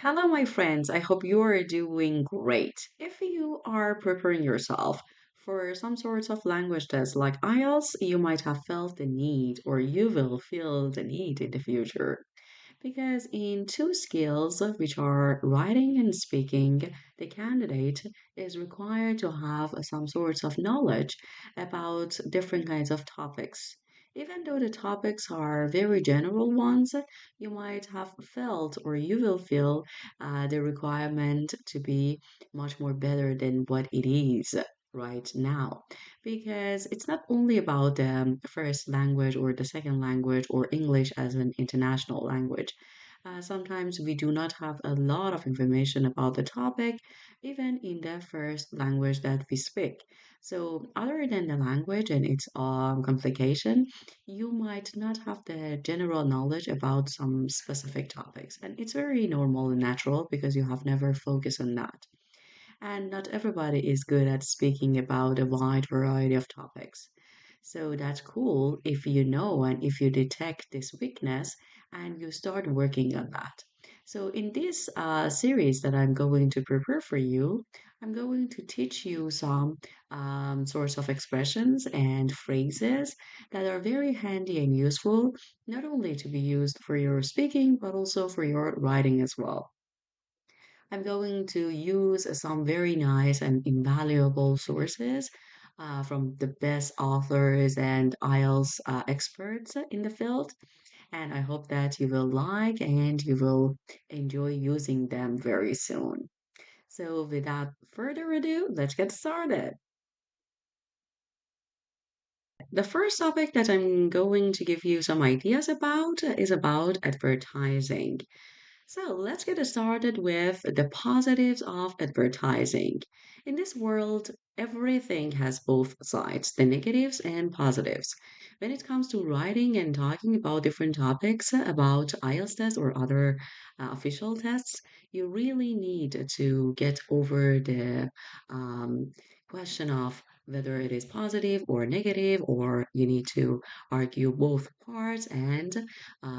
Hello, my friends. I hope you are doing great. If you are preparing yourself for some sorts of language test like IELTS, you might have felt the need or you will feel the need in the future. Because in two skills, which are writing and speaking, the candidate is required to have some sorts of knowledge about different kinds of topics. Even though the topics are very general ones, you might have felt or you will feel the requirement to be much more better than what it is right now because it's not only about the first language or the second language or English as an international language. Sometimes we do not have a lot of information about the topic, even in the first language that we speak. So, other than the language and its complication, you might not have the general knowledge about some specific topics. And it's very normal and natural because you have never focused on that. And not everybody is good at speaking about a wide variety of topics. So that's cool if you know and if you detect this weakness and you start working on that. So, in this series that I'm going to prepare for you, I'm going to teach you some sorts of expressions and phrases that are very handy and useful, not only to be used for your speaking, but also for your writing as well. I'm going to use some very nice and invaluable sources from the best authors and IELTS experts in the field. And I hope that you will like and you will enjoy using them very soon. So, without further ado, let's get started. The first topic that I'm going to give you some ideas about is about advertising. So let's get started with the positives of advertising. In this world, everything has both sides, the negatives and positives. When it comes to writing and talking about different topics, about IELTS tests or other official tests, you really need to get over the question of whether it is positive or negative, or you need to argue both parts and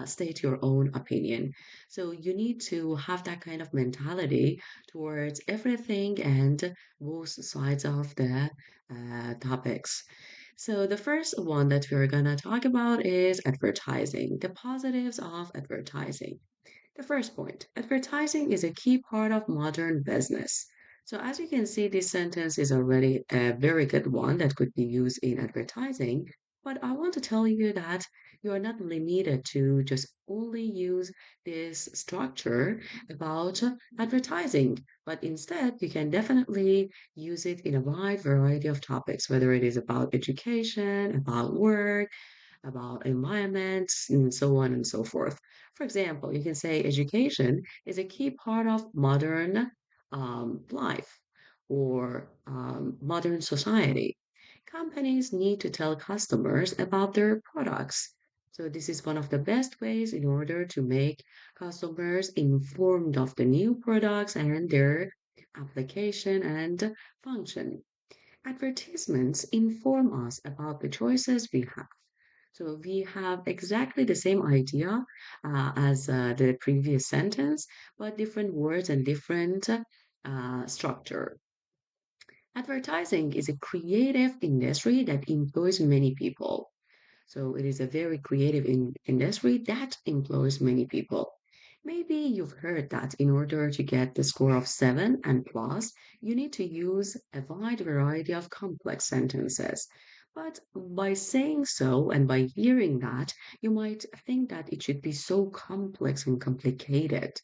state your own opinion. So you need to have that kind of mentality towards everything and both sides of the topics. So the first one that we're gonna talk about is advertising, the positives of advertising. The first point, advertising is a key part of modern business. So, as you can see, this sentence is already a very good one that could be used in advertising. But I want to tell you that you are not limited to just only use this structure about advertising, but instead you can definitely use it in a wide variety of topics, whether it is about education, about work, about environments, and so on and so forth. For example, you can say education is a key part of modern life or modern society. Companies need to tell customers about their products. So, this is one of the best ways in order to make customers informed of the new products and their application and function. Advertisements inform us about the choices we have. So we have exactly the same idea as the previous sentence, but different words and different structure. Advertising is a creative industry that employs many people. So it is a very creative industry that employs many people. Maybe you've heard that in order to get the score of 7 and plus, you need to use a wide variety of complex sentences. But by saying so and by hearing that, you might think that it should be so complex and complicated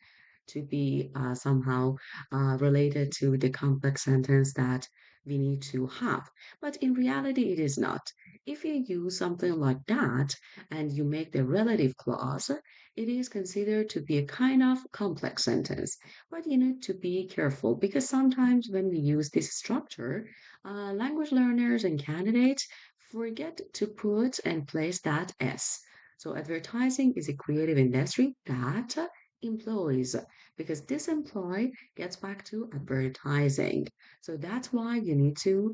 to be somehow related to the complex sentence that we need to have. But in reality, it is not. If you use something like that and you make the relative clause, it is considered to be a kind of complex sentence. But you need to be careful because sometimes when we use this structure, language learners and candidates forget to put and place that S. So advertising is a creative industry that employees, because this employee gets back to advertising. So that's why you need to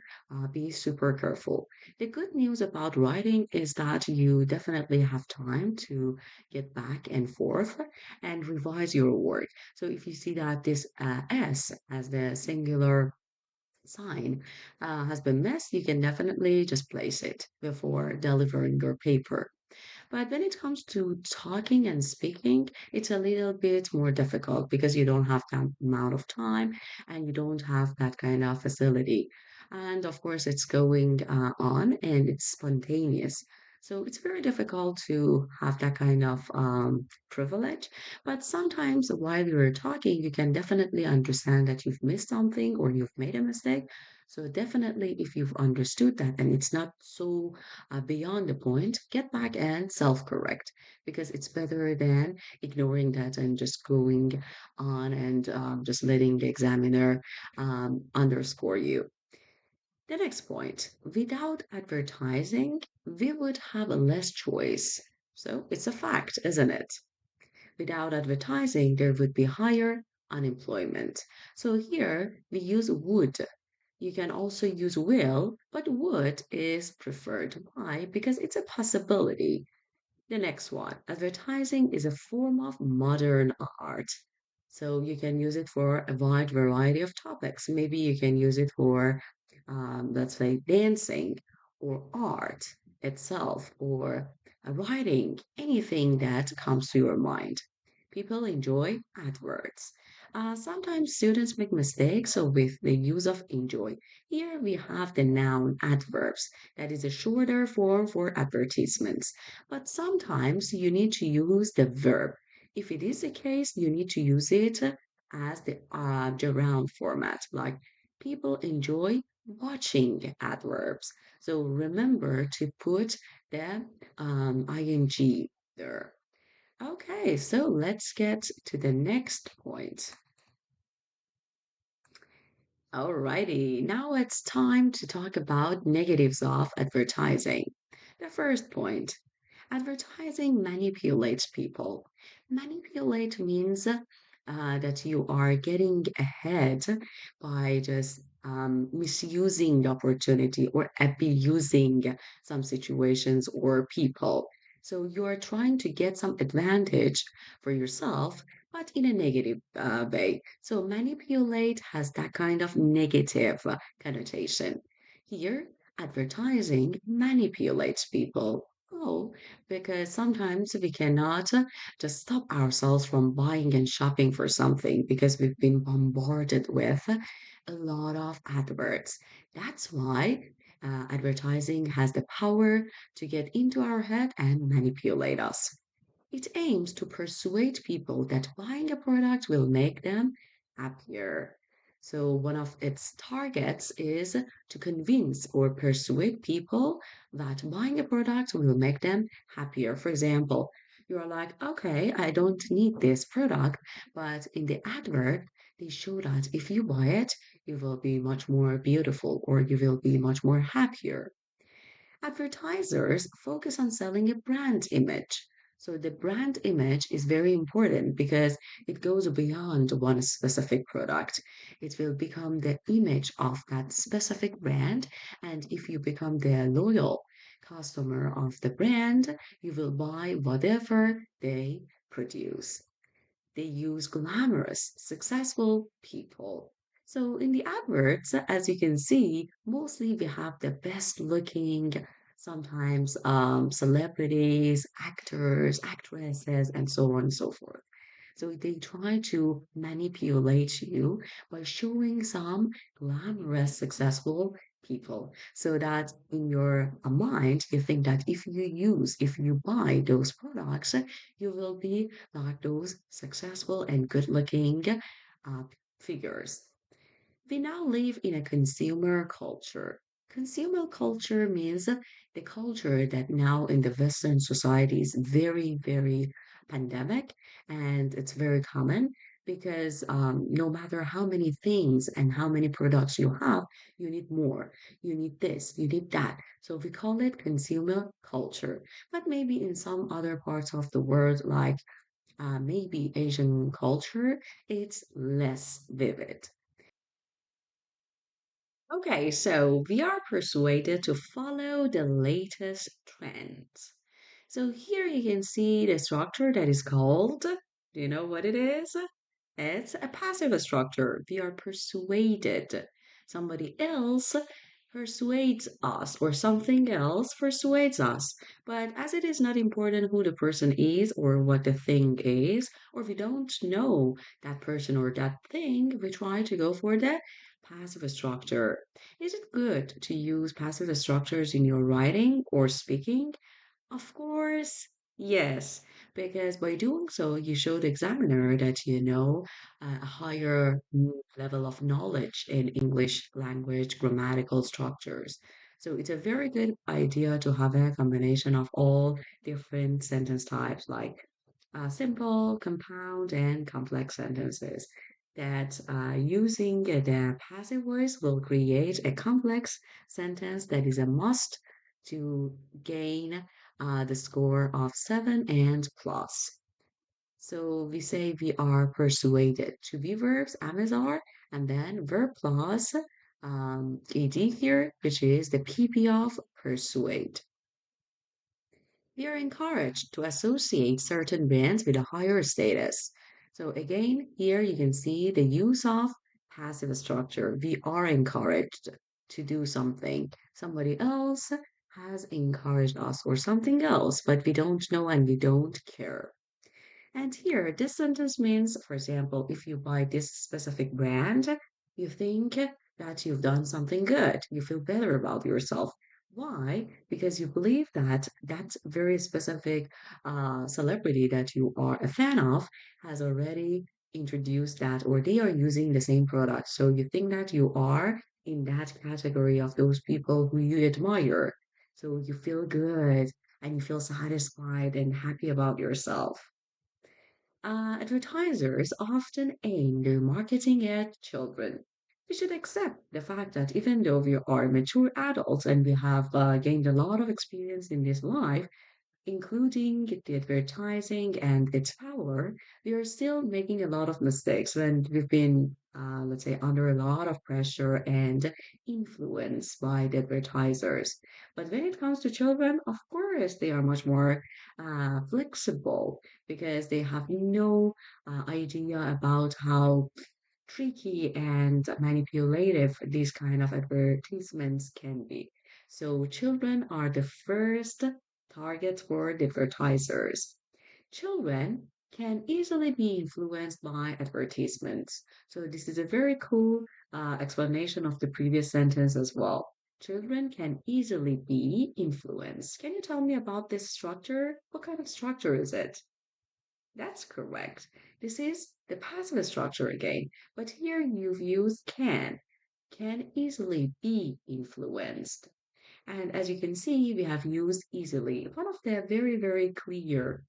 be super careful. The good news about writing is that you definitely have time to get back and forth and revise your work. So if you see that this S as the singular sign has been missed, you can definitely just place it before delivering your paper. But when it comes to talking and speaking, it's a little bit more difficult because you don't have that amount of time and you don't have that kind of facility. And of course, it's going on and it's spontaneous. So it's very difficult to have that kind of privilege. But sometimes while you're talking, you can definitely understand that you've missed something or you've made a mistake. So definitely, if you've understood that and it's not so beyond the point, get back and self correct because it's better than ignoring that and just going on and just letting the examiner underscore you. The next point, without advertising, we would have less choice. So it's a fact, isn't it? Without advertising, there would be higher unemployment. So here we use would. You can also use will, but would is preferred. Why? Because it's a possibility. The next one, advertising is a form of modern art. So you can use it for a wide variety of topics. Maybe you can use it for, let's say, dancing or art itself or writing, anything that comes to your mind. People enjoy adverts. Sometimes students make mistakes so with the use of enjoy. Here we have the noun adverbs. That is a shorter form for advertisements. But sometimes you need to use the verb. If it is the case, you need to use it as the round format, like people enjoy watching adverbs. So remember to put the ing there. Okay, so let's get to the next point. Alrighty, now it's time to talk about negatives of advertising. The first point, advertising manipulates people. Manipulate means that you are getting ahead by just misusing the opportunity or abusing some situations or people. So you are trying to get some advantage for yourself, but in a negative way. So manipulate has that kind of negative connotation. Here, advertising manipulates people. Oh, because sometimes we cannot just stop ourselves from buying and shopping for something because we've been bombarded with a lot of adverts. That's why advertising has the power to get into our head and manipulate us. It aims to persuade people that buying a product will make them happier. So, one of its targets is to convince or persuade people that buying a product will make them happier. For example, you're like, okay, I don't need this product, but in the advert, they show that if you buy it, you will be much more beautiful or you will be much more happier. Advertisers focus on selling a brand image. So the brand image is very important because it goes beyond one specific product. It will become the image of that specific brand. And if you become the loyal customer of the brand, you will buy whatever they produce. They use glamorous, successful people. So in the adverts, as you can see, mostly we have the best looking, sometimes celebrities, actors, actresses, and so on and so forth. So they try to manipulate you by showing some glamorous, successful people so that in your mind you think that if you buy those products you will be like those successful and good looking uh, figures. We now live in a consumer culture. Consumer culture means the culture that now in the Western society is very, very pandemic and it's very common because no matter how many things and how many products you have, you need more. You need this, you need that. So we call it consumer culture. But maybe in some other parts of the world, like maybe Asian culture, it's less vivid. Okay, so we are persuaded to follow the latest trends. So here you can see the structure that is called, do you know what it is? It's a passive structure. We are persuaded. Somebody else persuades us, or something else persuades us. But as it is not important who the person is or what the thing is, or we don't know that person or that thing, we try to go for the passive structure. Is it good to use passive structures in your writing or speaking? Of course, yes, because by doing so, you show the examiner that you know a higher level of knowledge in English language grammatical structures. So it's a very good idea to have a combination of all different sentence types, like simple, compound, and complex sentences. That using the passive voice will create a complex sentence that is a must to gain the score of 7 and plus. So we say we are persuaded. To be verbs, am is are, and then verb plus ed here, which is the PP of persuade. We are encouraged to associate certain brands with a higher status. So again, here you can see the use of passive structure. We are encouraged to do something. Somebody else has encouraged us or something else, but we don't know and we don't care. And here, this sentence means, for example, if you buy this specific brand, you think that you've done something good. You feel better about yourself. Why? Because you believe that that very specific celebrity that you are a fan of has already introduced that, or they are using the same product. So you think that you are in that category of those people who you admire. So you feel good and you feel satisfied and happy about yourself. Advertisers often aim their marketing at children. We should accept the fact that even though we are mature adults and we have gained a lot of experience in this life, including the advertising and its power, we are still making a lot of mistakes when we've been, let's say, under a lot of pressure and influenced by the advertisers. But when it comes to children, of course, they are much more flexible because they have no idea about how tricky and manipulative these kind of advertisements can be. So children are the first targets for the advertisers. Children can easily be influenced by advertisements. So this is a very cool explanation of the previous sentence as well. Children can easily be influenced. Can you tell me about this structure? What kind of structure is it? That's correct. This is the passive structure again, but here you've used can easily be influenced. And as you can see, we have used easily. One of the very, very clear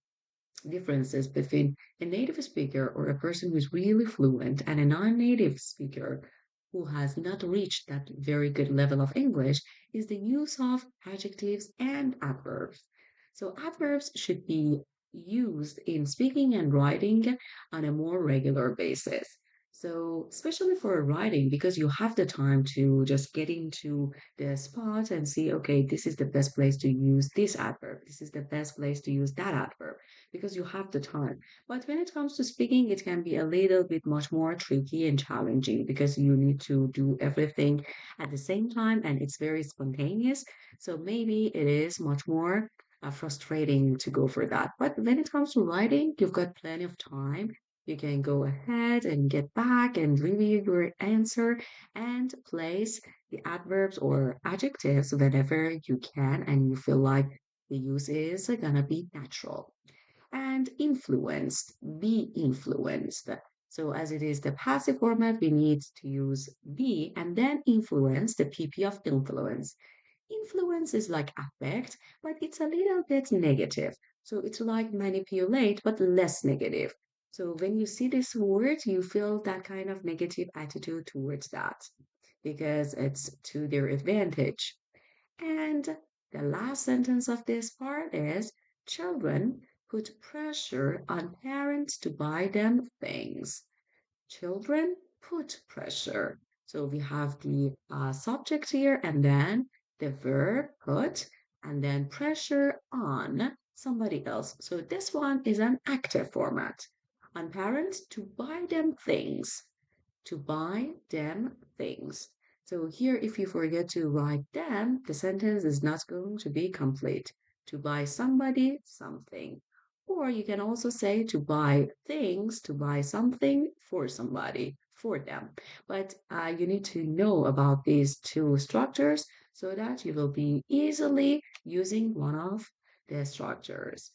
differences between a native speaker or a person who's really fluent and a non-native speaker who has not reached that very good level of English is the use of adjectives and adverbs. So adverbs should be used in speaking and writing on a more regular basis. So, especially for writing, because you have the time to just get into the spot and see, okay, this is the best place to use this adverb. This is the best place to use that adverb because you have the time. But when it comes to speaking, it can be a little bit much more tricky and challenging because you need to do everything at the same time and it's very spontaneous. So maybe it is much more frustrating to go for that. But when it comes to writing, you've got plenty of time. You can go ahead and get back and review your answer and place the adverbs or adjectives whenever you can and you feel like the use is gonna be natural and influenced, be influenced. So as it is the passive format, we need to use be and then influence, the PP of influence. Influence is like affect, but it's a little bit negative. So it's like manipulate, but less negative. So when you see this word, you feel that kind of negative attitude towards that because it's to their advantage. And the last sentence of this part is children put pressure on parents to buy them things. Children put pressure. So we have the subject here and then the verb put and then pressure on somebody else. So this one is an active format. On parents to buy them things, to buy them things. So here, if you forget to write them, the sentence is not going to be complete. To buy somebody something. Or you can also say to buy things, to buy something for somebody, for them. But you need to know about these two structures so that you will be easily using one of the structures.